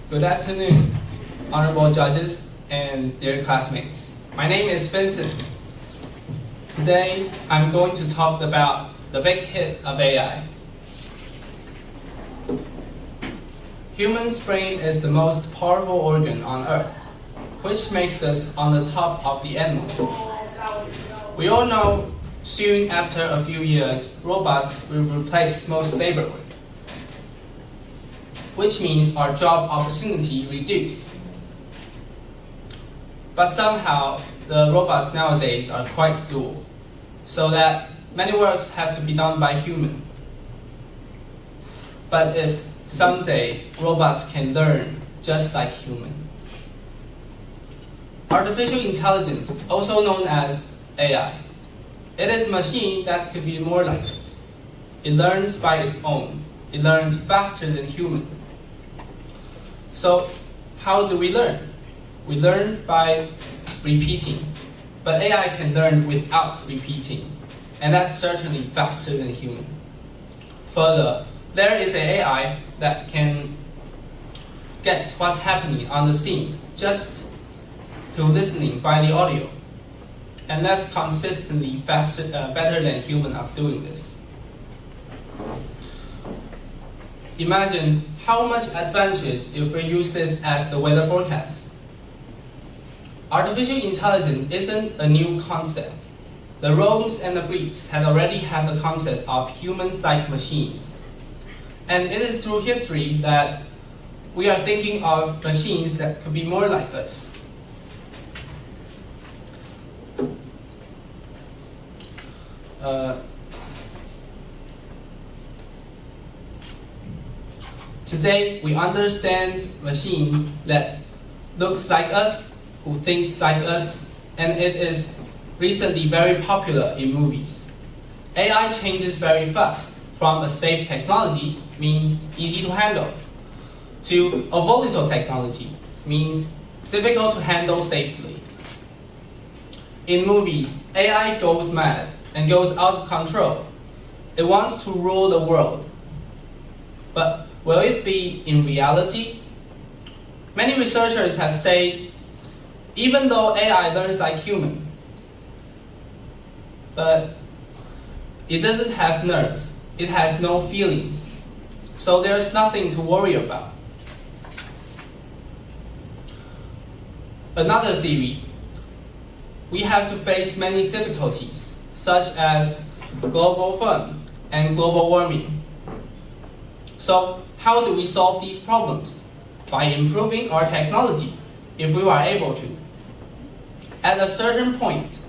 Good afternoon, honorable judges and dear classmates. My name is Vincent. Today, I'm going to talk about the big hit of AI. Human's brain is the most powerful organ on Earth, which makes us on the top of the animals. We all know soon after a few years, robots will replace most labor work, which means our job opportunity reduce. But somehow, the robots nowadays are quite dual, so that many works have to be done by human. But if someday robots can learn just like human. Artificial intelligence, also known as AI, it is a machine that could be more like us. It learns by its own. It learns faster than human. So how do we learn? We learn by repeating, but AI can learn without repeating, and that's certainly faster than human. Further, there is an AI that can guess what's happening on the scene just through listening by the audio, and that's consistently better than human of doing this. Imagine how much advantage if we use this as the weather forecast. Artificial intelligence isn't a new concept. The Romans and the Greeks had already had the concept of humans like machines. And it is through history that we are thinking of machines that could be more like us. Today, we understand machines that looks like us, who thinks like us, and it is recently very popular in movies. AI changes very fast from a safe technology, means easy to handle, to a volatile technology, means difficult to handle safely. In movies, AI goes mad and goes out of control. It wants to rule the world. But will it be in reality? Many researchers have said, even though AI learns like human, but it doesn't have nerves, it has no feelings, so there's nothing to worry about. Another theory, we have to face many difficulties, such as global fun and global warming. So how do we solve these problems? By improving our technology, if we are able to. At a certain point,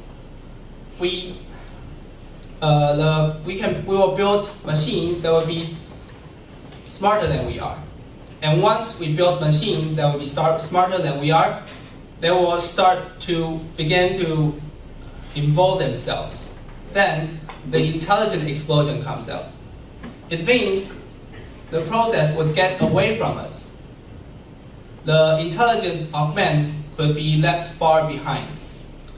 we will build machines that will be smarter than we are. And once we build machines that will be smarter than we are, they will start to begin to evolve themselves. Then the intelligent explosion comes out. It means the process would get away from us. The intelligence of man could be left far behind.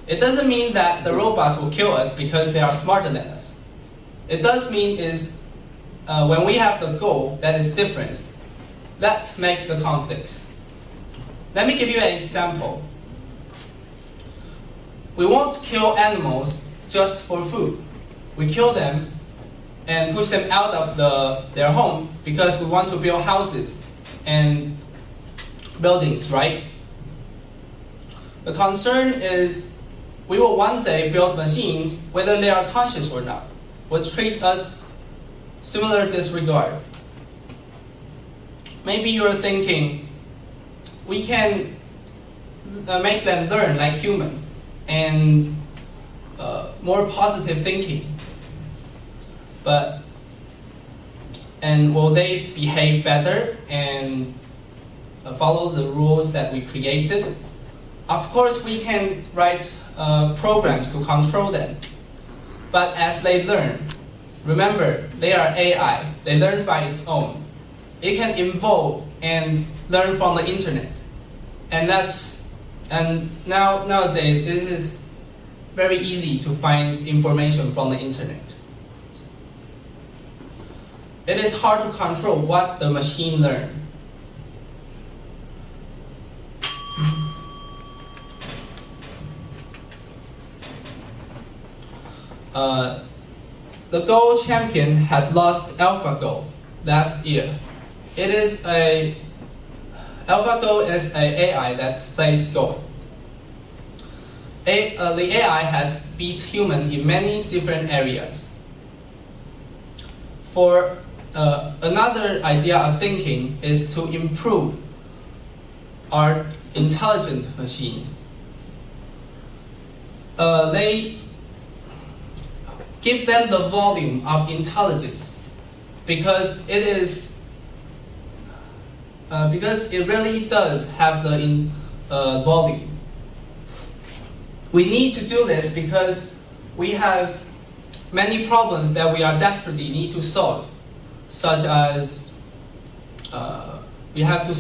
It doesn't mean that the robots will kill us because they are smarter than us. It does mean is when we have the goal that is different, that makes the conflicts. Let me give you an example. We won't kill animals just for food. We kill them and push them out of their home because we want to build houses and buildings, right? The concern is we will one day build machines, whether they are conscious or not, will treat us similar disregard. Maybe you're thinking, we can make them learn like human and more positive thinking. And will they behave better and follow the rules that we created? Of course, we can write programs to control them. But as they learn, remember, they are AI. They learn by its own. It can evolve and learn from the internet. And nowadays, it is very easy to find information from the internet. It is hard to control what the machine learns. the Go champion had lost AlphaGo last year. AlphaGo is an AI that plays Go. The AI had beat human in many different areas. For another idea of thinking is to improve our intelligent machine. They give them the volume of intelligence because it really does have the volume. We need to do this because we have many problems that we are desperately need to solve, such as we have to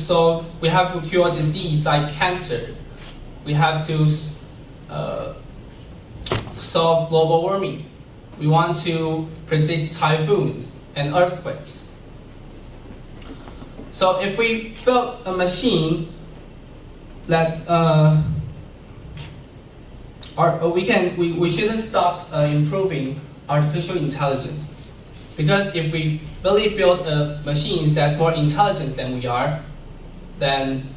cure disease like cancer. We have to solve global warming. We want to predict typhoons and earthquakes. So if we built a machine that we shouldn't stop improving artificial intelligence, because if we really build a machine that's more intelligent than we are, then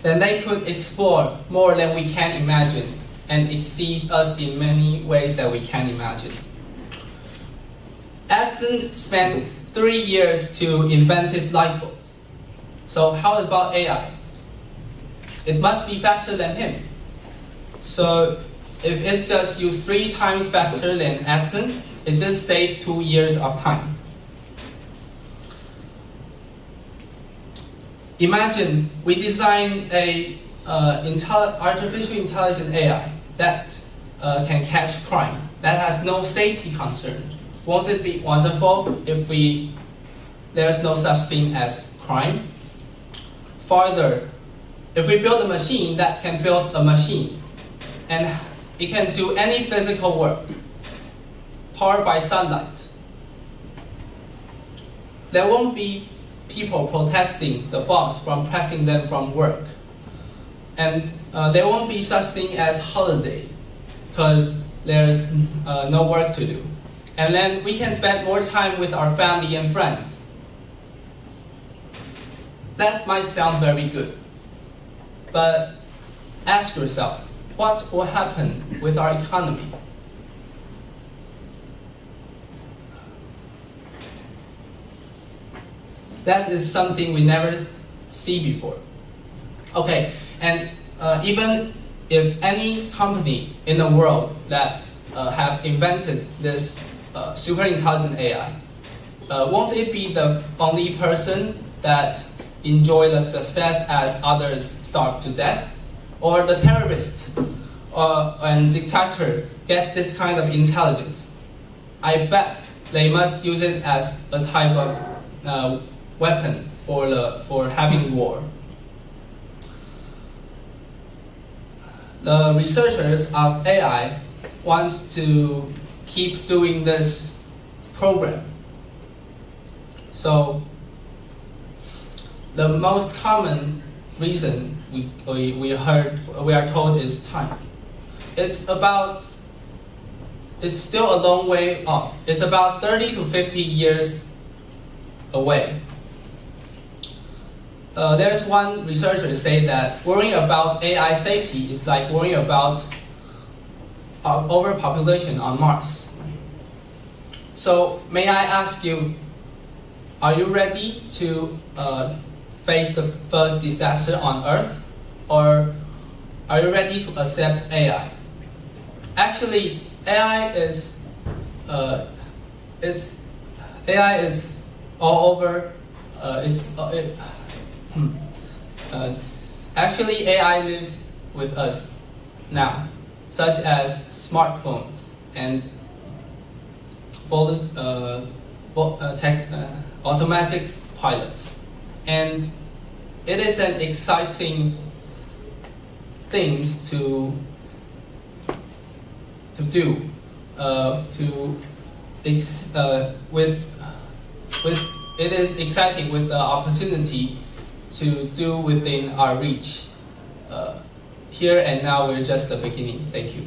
they could explore more than we can imagine and exceed us in many ways that we can imagine. Edison spent 3 years to invent light bulbs. So how about AI? It must be faster than him. So if it just used 3 times faster than Edison, it just saved 2 years of time. Imagine we design a artificial intelligent AI that can catch crime, that has no safety concern. Won't it be wonderful if there's no such thing as crime? Further, if we build a machine that can build a machine, and it can do any physical work, powered by sunlight, there won't be people protesting the boss from pressing them from work. And there won't be such thing as holiday, because there's no work to do. And then we can spend more time with our family and friends. That might sound very good, but ask yourself, what will happen with our economy? That is something we never see before. Okay, and even if any company in the world that have invented this super intelligent AI, won't it be the only person that enjoy the success as others starve to death? Or the terrorists and dictator get this kind of intelligence? I bet they must use it as a type of weapon for having war. The researchers of AI wants to keep doing this program. So the most common reason we are told is time. It's still a long way off. It's about 30 to 50 years away. There's one researcher say that worrying about AI safety is like worrying about overpopulation on Mars. So may I ask you, are you ready to face the first disaster on Earth, or are you ready to accept AI? Actually, AI is all over. Actually, AI lives with us now, such as smartphones and automatic pilots. And it is an exciting things to do. It is exciting with the opportunity to do within our reach here and now we're just the beginning. Thank you.